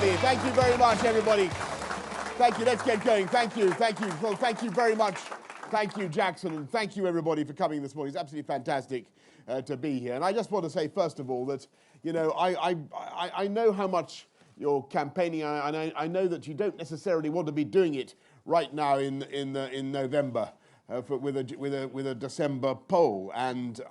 everybody. Thank you very much, everybody. Thank you. Let's get going. Thank you. Thank you. Well, thank you very much. Thank you, Jackson, and thank you, everybody, for coming this morning. It's absolutely fantastic to be here. And I just want to say, first of all, that, you know, I know how much you're campaigning, and I know that you don't necessarily want to be doing it right now in November with a December poll. And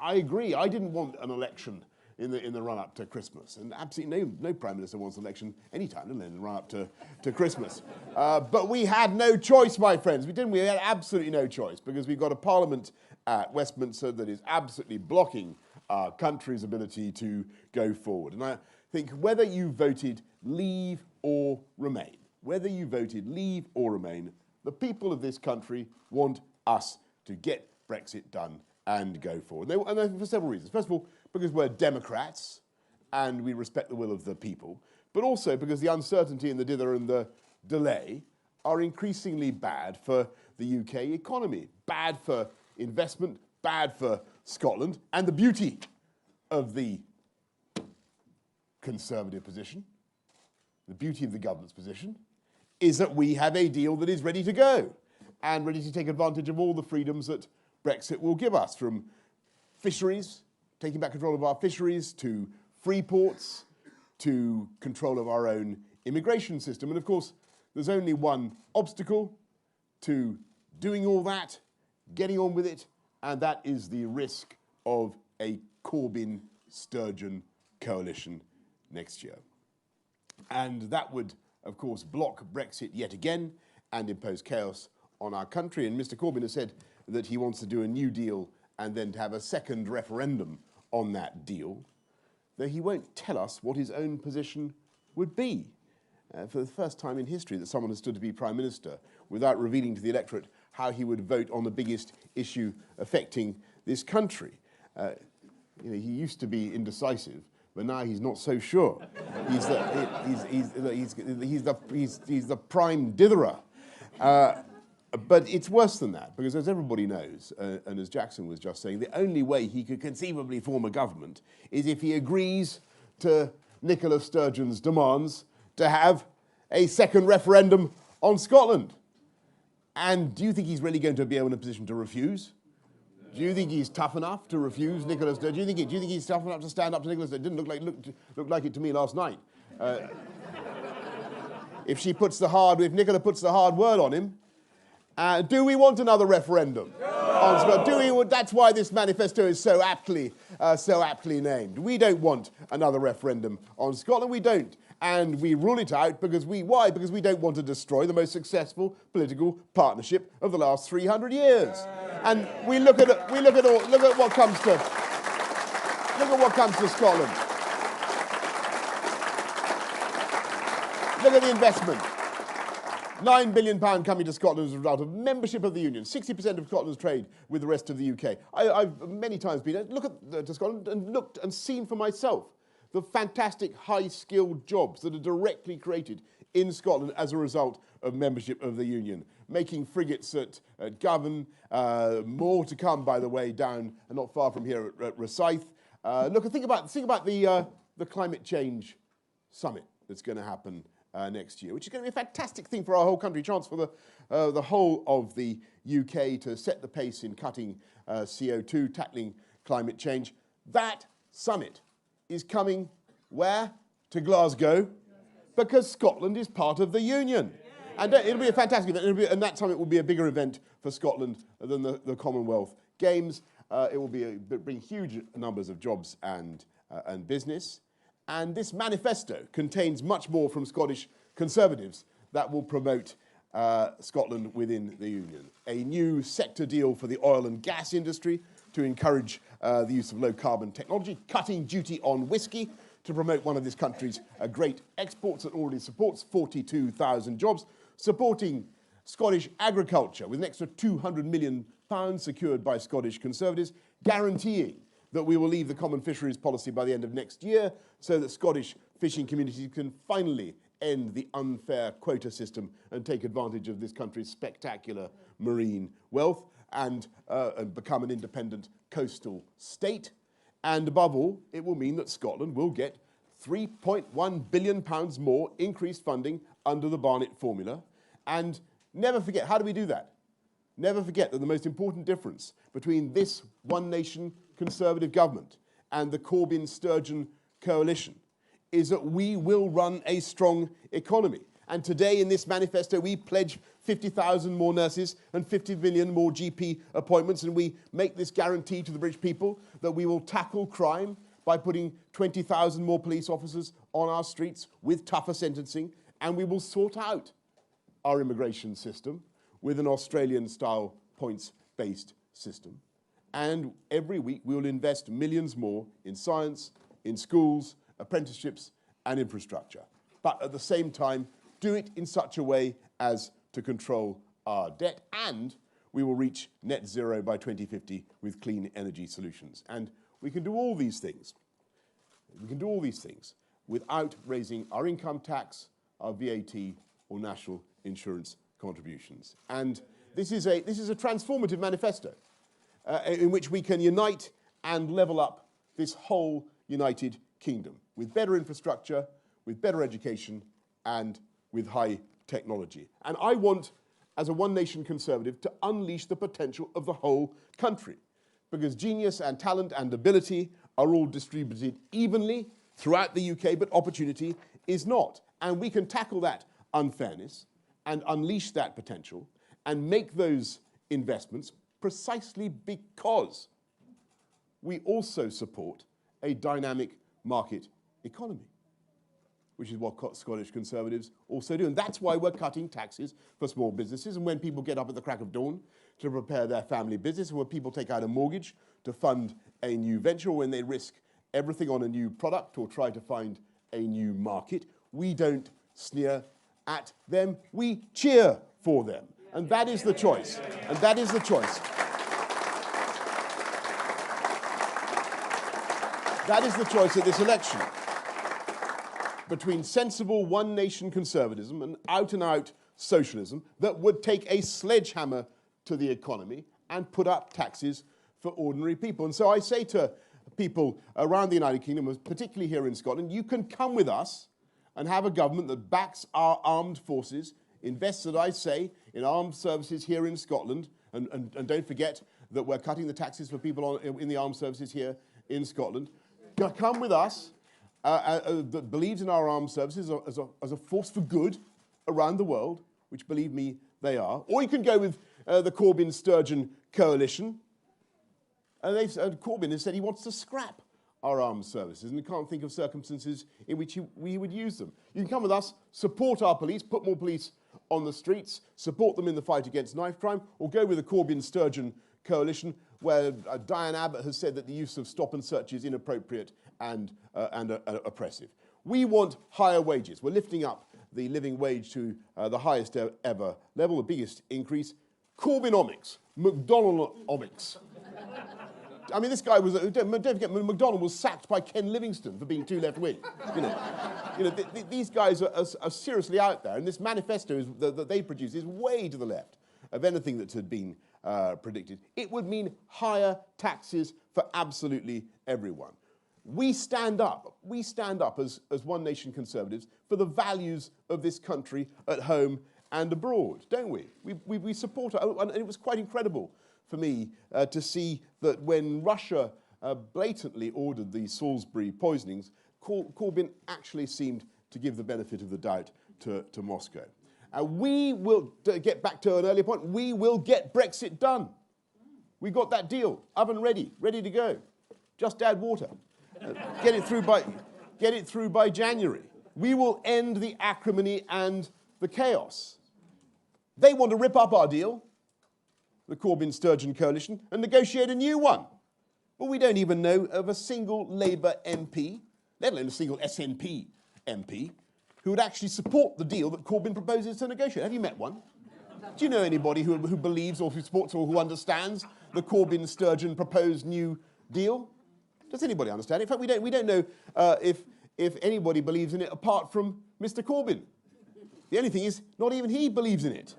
I agree. I didn't want an election in the run-up to Christmas, and absolutely no Prime Minister wants an election any time in the run-up to Christmas. But we had no choice, my friends. We had absolutely no choice, because we've got a Parliament at Westminster that is absolutely blocking our country's ability to go forward. And I think whether you voted Leave or Remain, the people of this country want us to get Brexit done and go forward. And for several reasons. First of all, because we're Democrats and we respect the will of the people, but also because the uncertainty and the dither and the delay are increasingly bad for the UK economy, bad for investment, bad for Scotland. And the beauty of the Conservative position, the beauty of the government's position, is that we have a deal that is ready to go and ready to take advantage of all the freedoms that Brexit will give us, from fisheries, taking back control of our fisheries, to free ports, to control of our own immigration system. And of course, there's only one obstacle to doing all that, getting on with it, and that is the risk of a Corbyn-Sturgeon coalition next year. And that would, of course, block Brexit yet again and impose chaos on our country. And Mr. Corbyn has said that he wants to do a new deal and then to have a second referendum on that deal, though he won't tell us what his own position would be. For the first time in history that someone has stood to be Prime Minister without revealing to the electorate how he would vote on the biggest issue affecting this country. You know, he used to be indecisive, but now he's not so sure. He's the prime ditherer. But it's worse than that, because as everybody knows, and as Jackson was just saying, the only way he could conceivably form a government is if he agrees to Nicola Sturgeon's demands to have a second referendum on Scotland. And do you think he's really going to be in a position to refuse? Do you think he's tough enough to refuse Nicola Sturgeon? Do you think he's tough enough to stand up to Nicola Sturgeon? It didn't look like it to me last night. If Nicola puts the hard word on him, do we want another referendum on Scotland? That's why this manifesto is so aptly named. We don't want another referendum on Scotland. We don't. And we rule it out because why? Because we don't want to destroy the most successful political partnership of the last 300 years. And we look at what comes to Scotland. Look at the investment. £9 billion coming to Scotland as a result of membership of the Union. 60% of Scotland's trade with the rest of the UK. I've many times been to Scotland and looked and seen for myself the fantastic high-skilled jobs that are directly created in Scotland as a result of membership of the Union. Making frigates at Govan, more to come, by the way, down and not far from here at Rosyth. Think about the climate change summit that's going to happen next year, which is going to be a fantastic thing for our whole country, chance for the whole of the UK to set the pace in cutting CO2, tackling climate change. That summit is coming where? To Glasgow, because Scotland is part of the Union. And it'll be a fantastic event, and that summit will be a bigger event for Scotland than the Commonwealth Games. It will bring huge numbers of jobs and business. And this manifesto contains much more from Scottish Conservatives that will promote Scotland within the Union. A new sector deal for the oil and gas industry to encourage the use of low-carbon technology, cutting duty on whiskey to promote one of this country's great exports that already supports 42,000 jobs, supporting Scottish agriculture with an extra £200 million secured by Scottish Conservatives, guaranteeing that we will leave the common fisheries policy by the end of next year so that Scottish fishing communities can finally end the unfair quota system and take advantage of this country's spectacular marine wealth and become an independent coastal state. And above all, it will mean that Scotland will get £3.1 billion more increased funding under the Barnett formula. And never forget, how do we do that? Never forget that the most important difference between this one nation Conservative government and the Corbyn-Sturgeon coalition is that we will run a strong economy. And today in this manifesto, we pledge 50,000 more nurses and 50 million more GP appointments, and we make this guarantee to the British people that we will tackle crime by putting 20,000 more police officers on our streets with tougher sentencing, and we will sort out our immigration system with an Australian-style points-based system. And every week we will invest millions more in science, in schools, apprenticeships, and infrastructure. But at the same time, do it in such a way as to control our debt, and we will reach net zero by 2050 with clean energy solutions. And we can do all these things. We can do all these things without raising our income tax, our VAT, or national insurance contributions. And this is a transformative manifesto in which we can unite and level up this whole United Kingdom with better infrastructure, with better education, and with high technology. And I want, as a one-nation Conservative, to unleash the potential of the whole country, because genius and talent and ability are all distributed evenly throughout the UK, but opportunity is not. And we can tackle that unfairness and unleash that potential and make those investments precisely because we also support a dynamic market economy, which is what Scottish Conservatives also do. And that's why we're cutting taxes for small businesses. And when people get up at the crack of dawn to prepare their family business, and when people take out a mortgage to fund a new venture, or when they risk everything on a new product or try to find a new market, we don't sneer at them, we cheer for them. And that is the choice. And that is the choice. That is the choice of this election, between sensible one-nation conservatism and out-and-out socialism that would take a sledgehammer to the economy and put up taxes for ordinary people. And so I say to people around the United Kingdom, particularly here in Scotland, you can come with us and have a government that backs our armed forces, invests, as I say, in armed services here in Scotland, and don't forget that we're cutting the taxes for people in the armed services here in Scotland. Come with us, that believes in our armed services as a force for good around the world, which, believe me, they are. Or you can go with the Corbyn-Sturgeon coalition. And Corbyn has said he wants to scrap our armed services, and he can't think of circumstances in which we would use them. You can come with us, support our police, put more police on the streets, support them in the fight against knife crime, or go with the Corbyn-Sturgeon coalition, where Diane Abbott has said that the use of stop and search is inappropriate and oppressive. We want higher wages. We're lifting up the living wage to the highest ever level, the biggest increase. Corbynomics, McDonaldomics. I mean, this guy was, don't forget, McDonald was sacked by Ken Livingstone for being too left-wing. These guys are seriously out there, and this manifesto that they produce is way to the left of anything that had been predicted. It would mean higher taxes for absolutely everyone. We stand up as one nation Conservatives for the values of this country at home and abroad, don't we? We support it, and it was quite incredible for me to see that when Russia blatantly ordered the Salisbury poisonings, Corbyn actually seemed to give the benefit of the doubt to Moscow. We will, to get back to an earlier point, we will get Brexit done. We got that deal, oven ready to go. Just add water. Get it through by January. We will end the acrimony and the chaos. They want to rip up our deal, the Corbyn-Sturgeon coalition, and negotiate a new one. But we don't even know of a single Labour MP, let alone a single SNP MP, who would actually support the deal that Corbyn proposes to negotiate. Have you met one? Do you know anybody who believes or who supports or who understands the Corbyn-Sturgeon proposed new deal? Does anybody understand it? In fact, we don't know if anybody believes in it apart from Mr. Corbyn. The only thing is, not even he believes in it.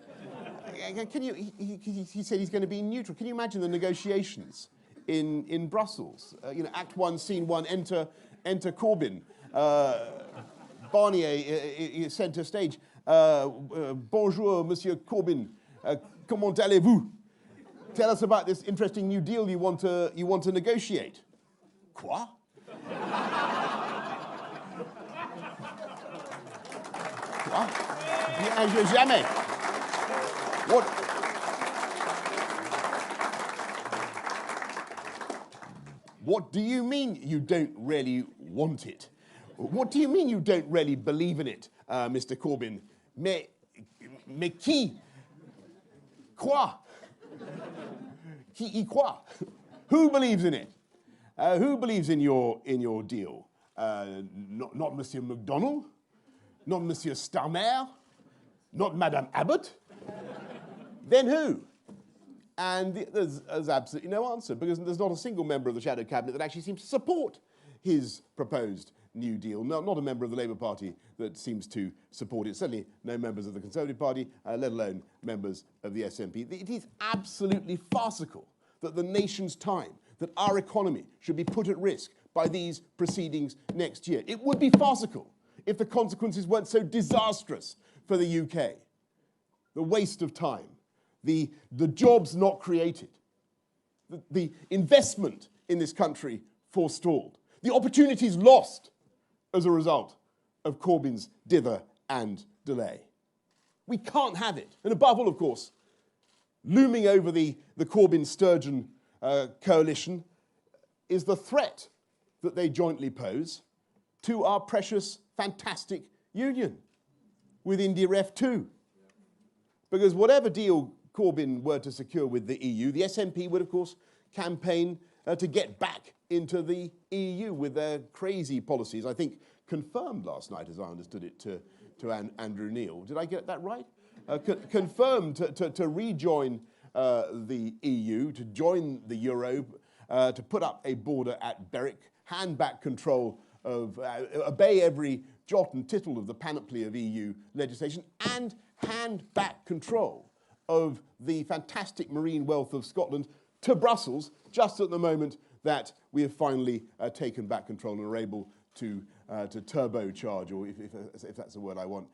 He said he's going to be neutral. Can you imagine the negotiations in Brussels? Act 1, Scene 1, enter Corbyn. Barnier centre stage. Bonjour, Monsieur Corbyn. Comment allez-vous? Tell us about this interesting new deal you want to negotiate. Quoi? Quoi? Bien, jamais. What do you mean you don't really want it? What do you mean you don't really believe in it, Mr. Corbyn? Mais qui? Quoi? Qui y croit? Who believes in it? Who believes in your deal? Not Monsieur McDonnell, not Monsieur Starmer, not Madame Abbott. Then who? And there's absolutely no answer, because there's not a single member of the shadow cabinet that actually seems to support his proposed New Deal. No, not a member of the Labour Party that seems to support it. Certainly no members of the Conservative Party, let alone members of the SNP. It is absolutely farcical that the nation's time, that our economy should be put at risk by these proceedings next year. It would be farcical if the consequences weren't so disastrous for the UK. The waste of time, the jobs not created, the investment in this country forestalled, the opportunities lost as a result of Corbyn's dither and delay. We can't have it. And above all, of course, looming over the Corbyn-Sturgeon coalition is the threat that they jointly pose to our precious, fantastic union with India F2. Because whatever deal Corbyn were to secure with the EU, the SNP would, of course, campaign to get back into the EU with their crazy policies. I think confirmed last night, as I understood it, to Andrew Neil. Did I get that right? Confirmed to rejoin the EU, to join the Euro, to put up a border at Berwick, hand back control of, obey every jot and tittle of the panoply of EU legislation, and hand back control of the fantastic marine wealth of Scotland to Brussels, just at the moment that we have finally taken back control and are able to turbocharge, or if that's the word I want,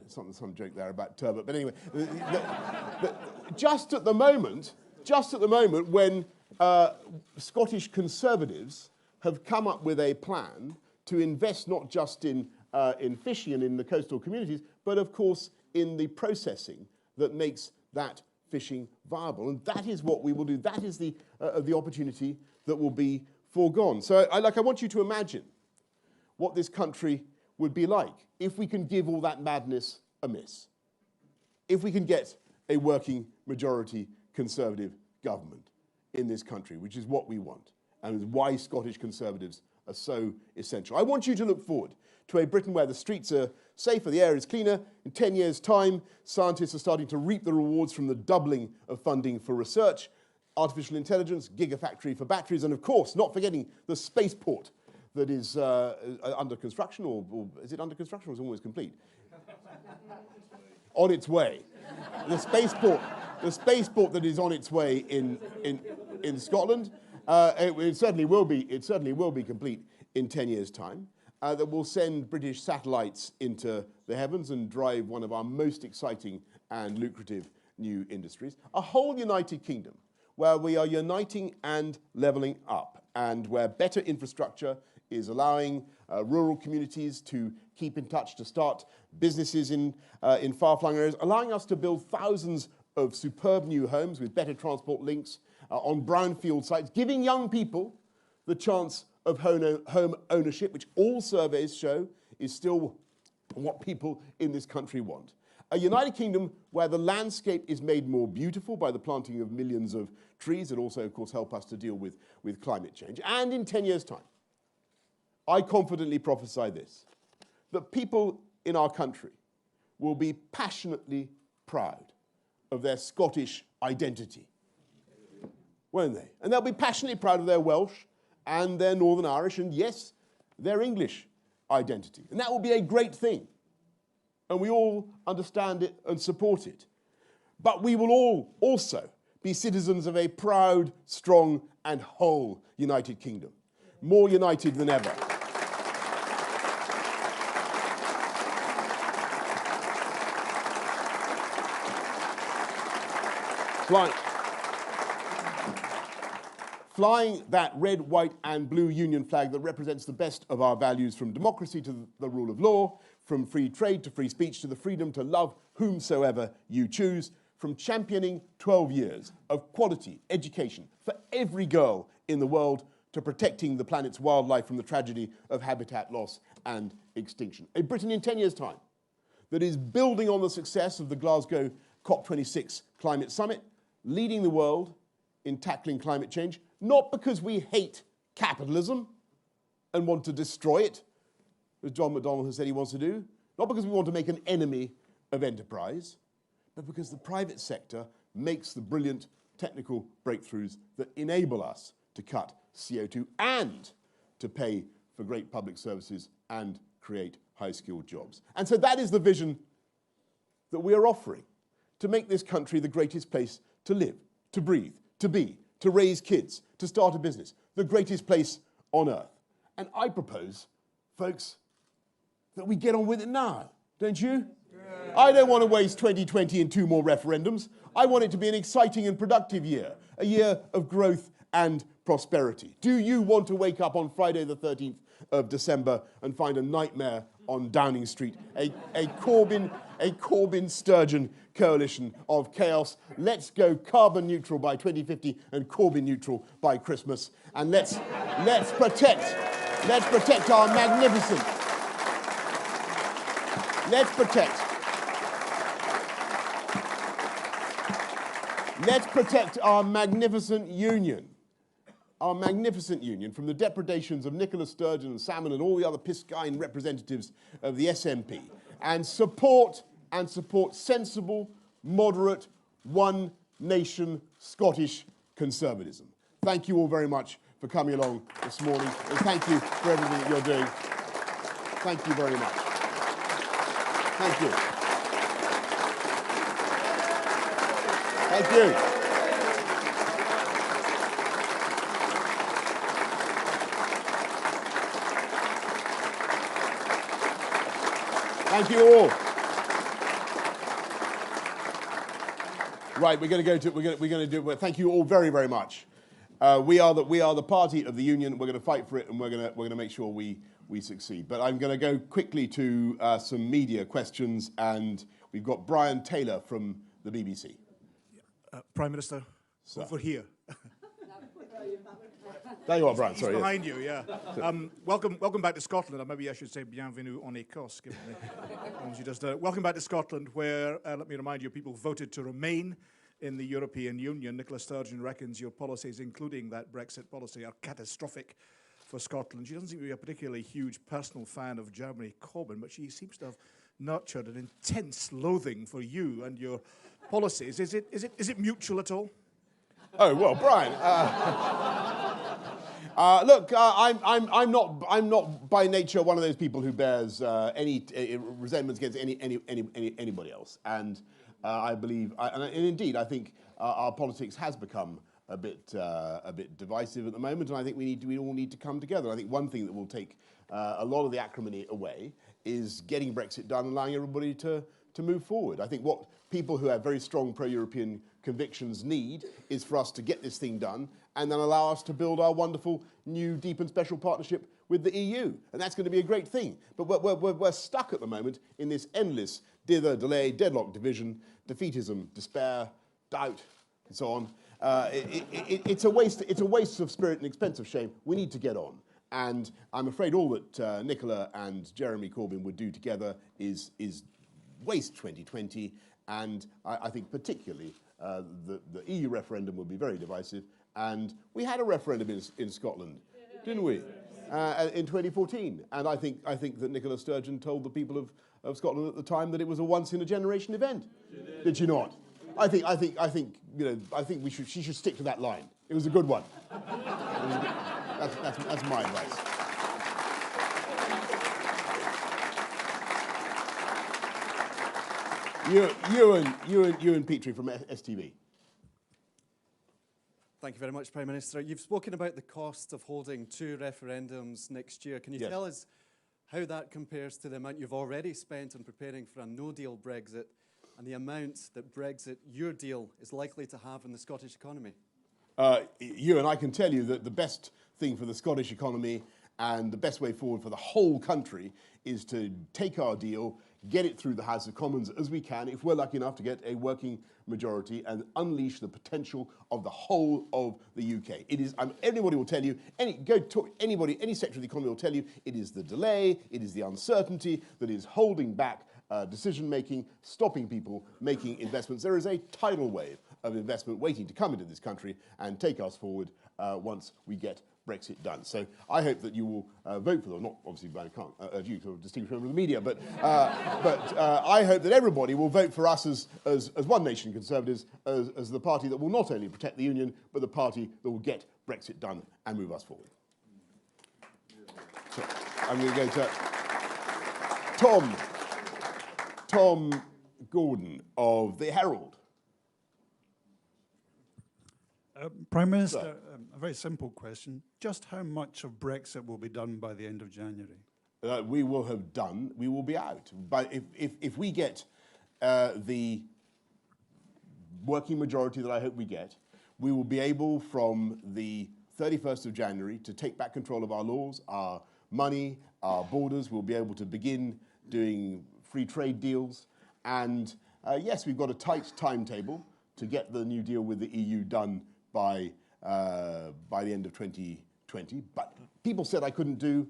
some joke there about turbo. But anyway, just at the moment when Scottish Conservatives have come up with a plan to invest not just in fishing and in the coastal communities, but of course in the processing that makes that fishing viable. And that is what we will do. That is the opportunity that will be foregone. So I want you to imagine what this country would be like if we can give all that madness a miss. If we can get a working majority Conservative government in this country, which is what we want, and is why Scottish Conservatives are so essential. I want you to look forward to a Britain where the streets are safer, the air is cleaner. In 10 years' time, scientists are starting to reap the rewards from the doubling of funding for research, artificial intelligence, gigafactory for batteries, and of course, not forgetting the spaceport that is under construction, or is it under construction or is it almost complete? On its way. The spaceport that is on its way in Scotland, it certainly will be complete in 10 years' time. That will send British satellites into the heavens and drive one of our most exciting and lucrative new industries. A whole United Kingdom where we are uniting and levelling up, and where better infrastructure is allowing rural communities to keep in touch, to start businesses in far-flung areas, allowing us to build thousands of superb new homes with better transport links on brownfield sites, giving young people the chance of home ownership, which all surveys show is still what people in this country want. A United Kingdom where the landscape is made more beautiful by the planting of millions of trees that also, of course, help us to deal with climate change. And in 10 years' time, I confidently prophesy this, that people in our country will be passionately proud of their Scottish identity, won't they? And they'll be passionately proud of their Welsh and their Northern Irish, and yes, their English identity. And that will be a great thing. And we all understand it and support it. But we will all also be citizens of a proud, strong, and whole United Kingdom. More united than ever. Flying that red, white, and blue union flag that represents the best of our values, from democracy to the rule of law, from free trade to free speech, to the freedom to love whomsoever you choose, from championing 12 years of quality education for every girl in the world, to protecting the planet's wildlife from the tragedy of habitat loss and extinction. A Britain in 10 years' time that is building on the success of the Glasgow COP26 climate summit, leading the world in tackling climate change, not because we hate capitalism and want to destroy it, as John McDonnell has said he wants to do, not because we want to make an enemy of enterprise, but because the private sector makes the brilliant technical breakthroughs that enable us to cut CO2 and to pay for great public services and create high-skilled jobs. And so that is the vision that we are offering, to make this country the greatest place to live, to breathe, to be, to raise kids, to start a business, the greatest place on earth. And I propose, folks, that we get on with it now, don't you? Yeah. I don't want to waste 2020 in 2 more referendums. I want it to be an exciting and productive year, a year of growth and prosperity. Do you want to wake up on Friday the 13th of December and find a nightmare on Downing Street, a Corbyn-Sturgeon coalition of chaos? Let's go carbon neutral by 2050 and Corbyn neutral by Christmas, and let's protect our magnificent. Let's protect our magnificent union. Our magnificent union from the depredations of Nicola Sturgeon and Salmon and all the other piscine representatives of the SNP, and support sensible, moderate, one nation Scottish conservatism. Thank you all very much for coming along this morning, and thank you for everything that you're doing. Thank you very much. Thank you. Thank you. Thank you all. Right, we're going to do. Thank you all very, very much. We are the party of the union. We're going to fight for it, and we're going to make sure we succeed. But I'm going to go quickly to some media questions, and we've got Brian Taylor from the BBC. Prime Minister, over here. There you are, Brian. He's behind you, yeah. Welcome back to Scotland. Or maybe I should say bienvenue en Écosse, given the just welcome back to Scotland, where, let me remind you, people voted to remain in the European Union. Nicola Sturgeon reckons your policies, including that Brexit policy, are catastrophic for Scotland. She doesn't seem to be a particularly huge personal fan of Jeremy Corbyn, but she seems to have nurtured an intense loathing for you and your policies. Is it mutual at all? Oh well, Brian. Look, I'm not by nature one of those people who bears any resentments against anybody else, and I believe, and indeed, I think our politics has become a bit divisive at the moment, and I think we all need to come together. I think one thing that will take a lot of the acrimony away is getting Brexit done and allowing everybody to move forward. I think what people who have very strong pro-European convictions need is for us to get this thing done and then allow us to build our wonderful new deep and special partnership with the EU. And that's going to be a great thing. But we're stuck at the moment in this endless dither, delay, deadlock, division, defeatism, despair, doubt, and so on. It's a waste of spirit and expense of shame. We need to get on. And I'm afraid all that Nicola and Jeremy Corbyn would do together is waste 2020, and I think particularly the EU referendum would be very divisive. And we had a referendum in Scotland, didn't we, in 2014? And I think that Nicola Sturgeon told the people of Scotland at the time that it was a once-in-a-generation event. Did she not? I think she should stick to that line. It was a good one. That's my advice. Ewan Petrie from STV. Thank you very much, Prime Minister. You've spoken about the cost of holding 2 referendums next year. Can you tell us how that compares to the amount you've already spent on preparing for a no-deal Brexit and the amount that Brexit, your deal, is likely to have on the Scottish economy? And I can tell you that the best thing for the Scottish economy and the best way forward for the whole country is to take our deal, get it through the House of Commons as we can, if we're lucky enough to get a working majority, and unleash the potential of the whole of the UK. It is, everybody will tell you, go talk anybody, any sector of the economy will tell you, it is the delay, it is the uncertainty that is holding back decision-making, stopping people making investments. There is a tidal wave of investment waiting to come into this country and take us forward once we get Brexit done. So I hope that you will vote for them. Not obviously, I can't urge you to distinguish member of the media, but I hope that everybody will vote for us as One Nation Conservatives, as the party that will not only protect the Union, but the party that will get Brexit done and move us forward. So I'm going to go to Tom Gordon of the Herald. Prime Minister, a very simple question. Just how much of Brexit will be done by the end of January? We will have done, we will be out. But if we get the working majority that I hope we get, we will be able from the 31st of January to take back control of our laws, our money, our borders. We'll be able to begin doing free trade deals. And yes, we've got a tight timetable to get the new deal with the EU done by the end of 2020. But people said I couldn't change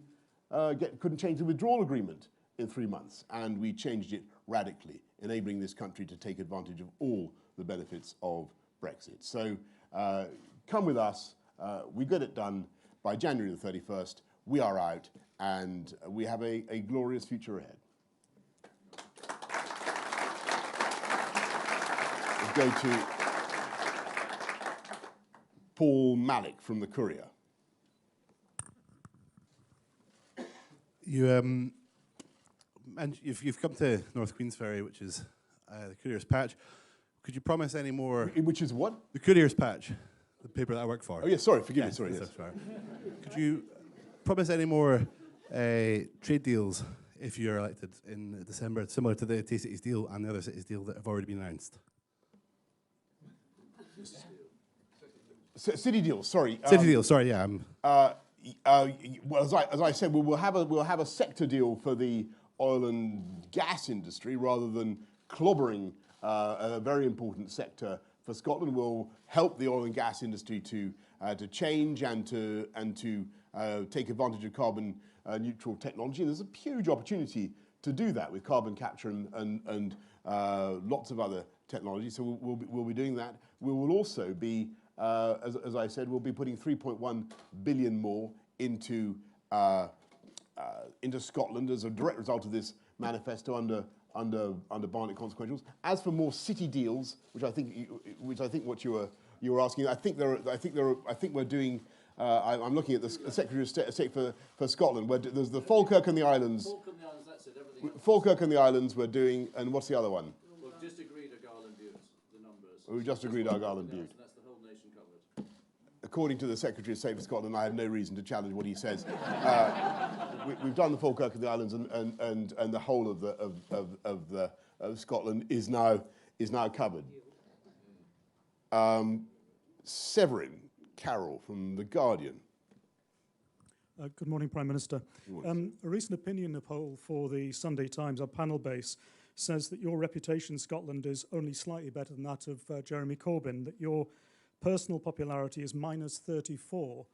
the withdrawal agreement in 3 months, and we changed it radically, enabling this country to take advantage of all the benefits of Brexit. So come with us. We get it done by January the 31st. We are out, and we have a glorious future ahead. We'll go to Paul Mallock from the Courier. And you've come to North Queensferry, which is the Courier's Patch. Could you promise any more? Which is what? The Courier's Patch, the paper that I work for. Oh, yes, sorry, forgive me, sorry. Yes. Could you promise any more trade deals if you're elected in December, similar to the Tay-Cities deal and the other cities deal that have already been announced? City deals, sorry. City deals, sorry, yeah. Well, as I said, we'll have a sector deal for the oil and gas industry rather than clobbering a very important sector for Scotland. We'll help the oil and gas industry to change and to take advantage of carbon neutral technology. And there's a huge opportunity to do that with carbon capture and lots of other technologies. So we'll be doing that. We will also be, as I said, we'll be putting 3.1 billion more into Scotland as a direct result of this manifesto under Barnett consequentials. As for more city deals, which I think what you were asking, I think we're doing. I'm looking at the Secretary of State for Scotland, where there's the Falkirk and the Islands. Falkirk and the Islands, that's it. Everything else. Falkirk and the Islands we're doing, and what's the other one? We've just agreed Argyll and Bute, the numbers. We've just agreed Argyll and Bute. That's the whole nation covered. According to the Secretary of State for Scotland, I have no reason to challenge what he says. We've done the Falkirk and the Islands, and the whole of Scotland is now covered. Severin Carroll from The Guardian. Good morning, Prime Minister. A recent opinion poll for the Sunday Times, our panel base, says that your reputation in Scotland is only slightly better than that of Jeremy Corbyn, that your personal popularity is minus 34.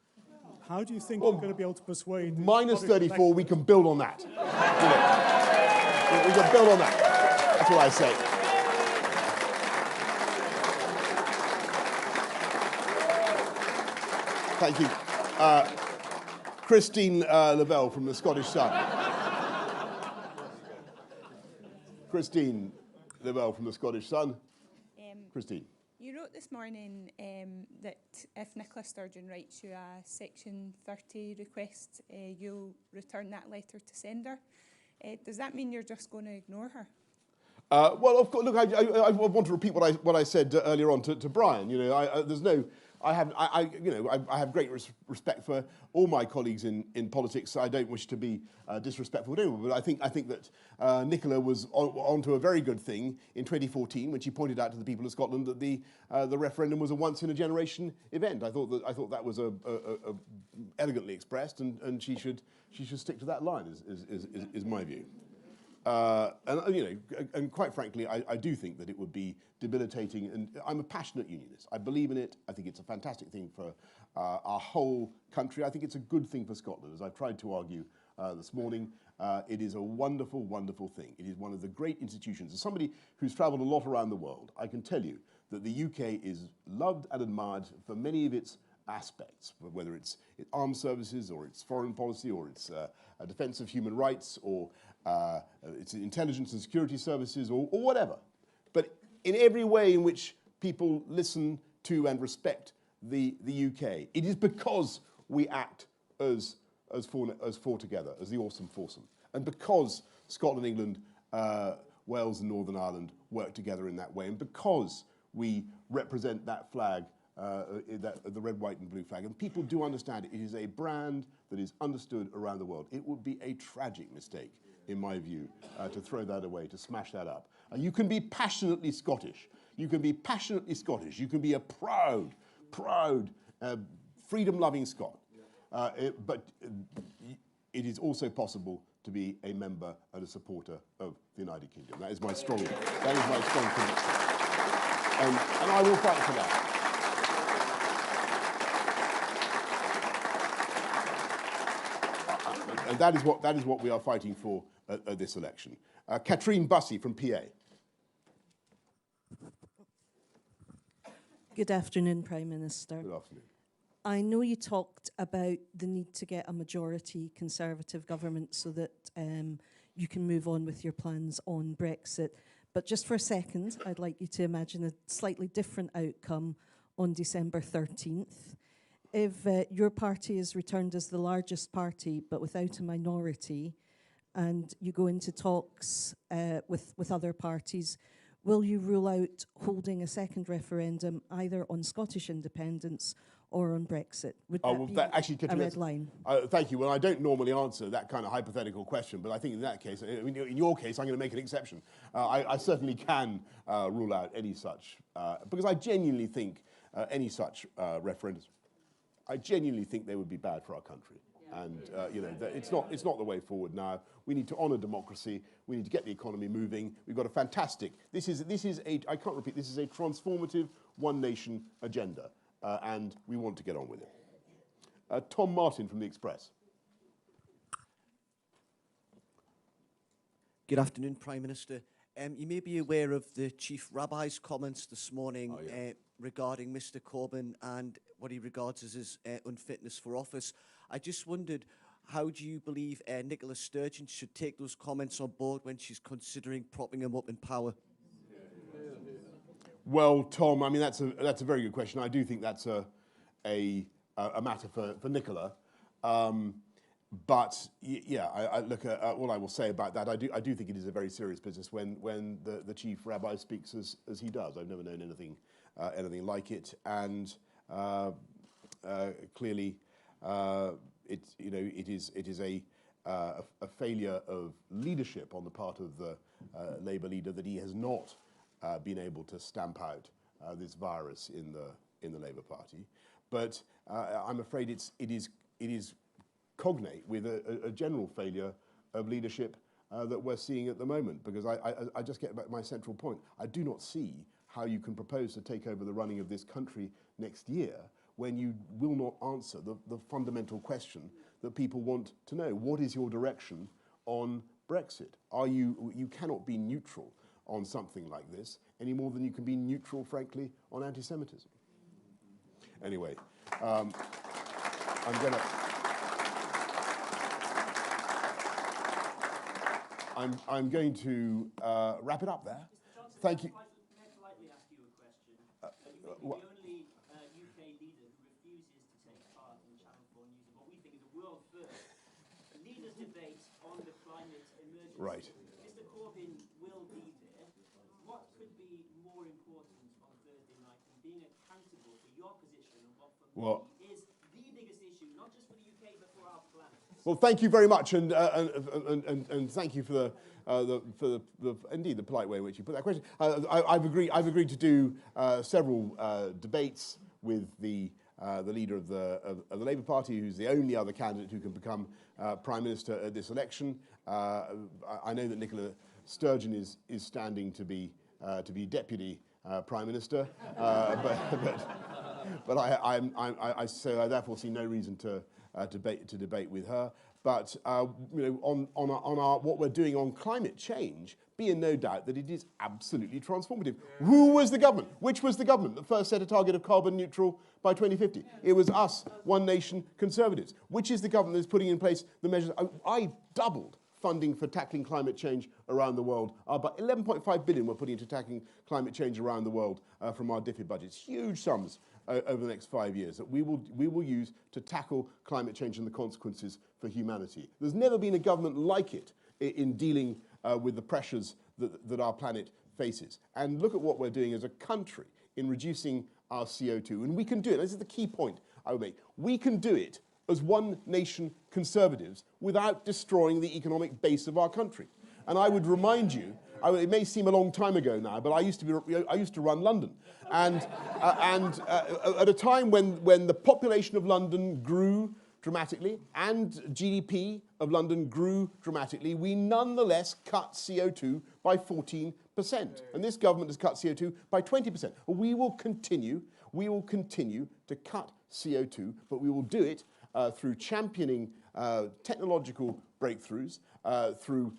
How do you think you're going to be able to persuade... Minus 34, we can build on that. We can build on that. That's what I say. Thank you. Christine Lavelle from the Scottish Sun. Christine Lavelle from the Scottish Sun. Christine. You wrote this morning that if Nicola Sturgeon writes you a Section 30 request, you'll return that letter to sender. Does that mean you're just going to ignore her? Well, of course. Look, I want to repeat what I said earlier on to Brian. You know, there's no I have great respect for all my colleagues in politics. I don't wish to be disrespectful to anyone, but I think that Nicola was onto a very good thing in 2014 when she pointed out to the people of Scotland that the referendum was a once-in-a-generation event. I thought that was elegantly expressed, and she should stick to that line. Is my view. And quite frankly, I do think that it would be debilitating. And I'm a passionate unionist. I believe in it. I think it's a fantastic thing for our whole country. I think it's a good thing for Scotland, as I've tried to argue this morning. It is a wonderful, wonderful thing. It is one of the great institutions. As somebody who's travelled a lot around the world, I can tell you that the UK is loved and admired for many of its aspects, whether it's armed services or its foreign policy or its defence of human rights or its intelligence and security services or whatever. But in every way in which people listen to and respect the UK, it is because we act as four together, as the awesome foursome. And because Scotland, England, Wales and Northern Ireland work together in that way, and because we represent that flag, the red, white and blue flag, and people do understand it. It is a brand that is understood around the world. It would be a tragic mistake, in my view, to throw that away, to smash that up. You can be passionately Scottish. You can be passionately Scottish. You can be a proud, freedom-loving Scot. But it is also possible to be a member and a supporter of the United Kingdom. That is my strong conviction. And I will fight for that. And that is what we are fighting for at this election. Katrine Bussey from PA. Good afternoon, Prime Minister. Good afternoon. I know you talked about the need to get a majority Conservative government so that you can move on with your plans on Brexit. But just for a second, I'd like you to imagine a slightly different outcome on December 13th. If your party is returned as the largest party but without a minority, and you go into talks with other parties, will you rule out holding a second referendum either on Scottish independence or on Brexit? Would that be a red line? Thank you. Well, I don't normally answer that kind of hypothetical question, but I think in that case, in your case, I'm going to make an exception. I certainly can rule out any such, because I genuinely think any such referendums, I genuinely think they would be bad for our country. And it's not the way forward now. We need to honour democracy. We need to get the economy moving. We've got a fantastic. This is I can't repeat. This is a transformative one nation agenda, and we want to get on with it. Tom Martin from the Express. Good afternoon, Prime Minister. You may be aware of the Chief Rabbi's comments this morning regarding Mr. Corbyn and what he regards as his unfitness for office. I just wondered, how do you believe Nicola Sturgeon should take those comments on board when she's considering propping him up in power? Well, Tom, I mean that's a very good question. I do think that's a matter for Nicola. But yeah, I look at all I will say about that. I do think it is a very serious business when the chief rabbi speaks as he does. I've never known anything like it, and clearly. It is a failure of leadership on the part of the Labour leader that he has not been able to stamp out this virus in the Labour Party. But I'm afraid it is cognate with a general failure of leadership that we're seeing at the moment. Because I just get back to my central point. I do not see how you can propose to take over the running of this country next year when you will not answer the fundamental question that people want to know. What is your direction on Brexit? You cannot be neutral on something like this any more than you can be neutral, frankly, on anti-Semitism. Anyway, I'm going to wrap it up there. Thank you. Right. Mr. Corbyn will be there. What could be more important on Thursday night than being accountable for your position and What? Is the biggest issue, not just for the UK, but for our planet. Well, thank you very much, and thank you for indeed the polite way in which you put that question. I've agreed to do several debates with the leader of the Labour Party, who's the only other candidate who can become Prime Minister at this election. I know that Nicola Sturgeon is standing to be Deputy Prime Minister, but I therefore see no reason to debate with her. But you know, on what we're doing on climate change, be in no doubt that it is absolutely transformative. Who was the government? Which was the government that first set a target of carbon neutral by 2050? It was us, One Nation Conservatives. Which is the government that's putting in place the measures? I doubled funding for tackling climate change around the world. About 11.5 billion we're putting into tackling climate change around the world from our DFID budgets. Huge sums over the next 5 years that we will use to tackle climate change and the consequences for humanity. There's never been a government like it in dealing with the pressures that our planet faces. And look at what we're doing as a country in reducing our CO2. And we can do it. This is the key point I would make. We can do it as One Nation Conservatives without destroying the economic base of our country. And I would remind you, it may seem a long time ago now, but I used to run London, and at a time when the population of London grew dramatically and GDP of London grew dramatically, we nonetheless cut CO2 by 14%, and this government has cut CO2 by 20%. We will continue to cut CO2, but we will do it through championing technological breakthroughs, through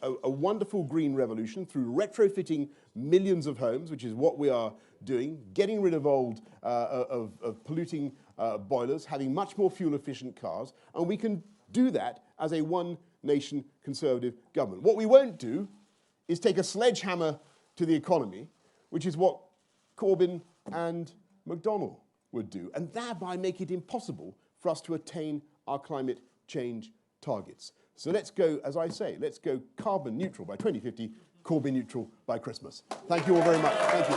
a wonderful green revolution, through retrofitting millions of homes, which is what we are doing, getting rid of old, of polluting boilers, having much more fuel-efficient cars, and we can do that as a One Nation Conservative government. What we won't do is take a sledgehammer to the economy, which is what Corbyn and McDonnell would do, and thereby make it impossible for us to attain our climate change targets. So let's go, as I say, let's go carbon neutral by 2050, Corbyn neutral by Christmas. Thank you all very much. Thank you.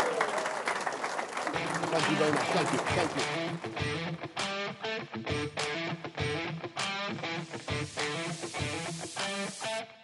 Thank you very much. Thank you. Thank you.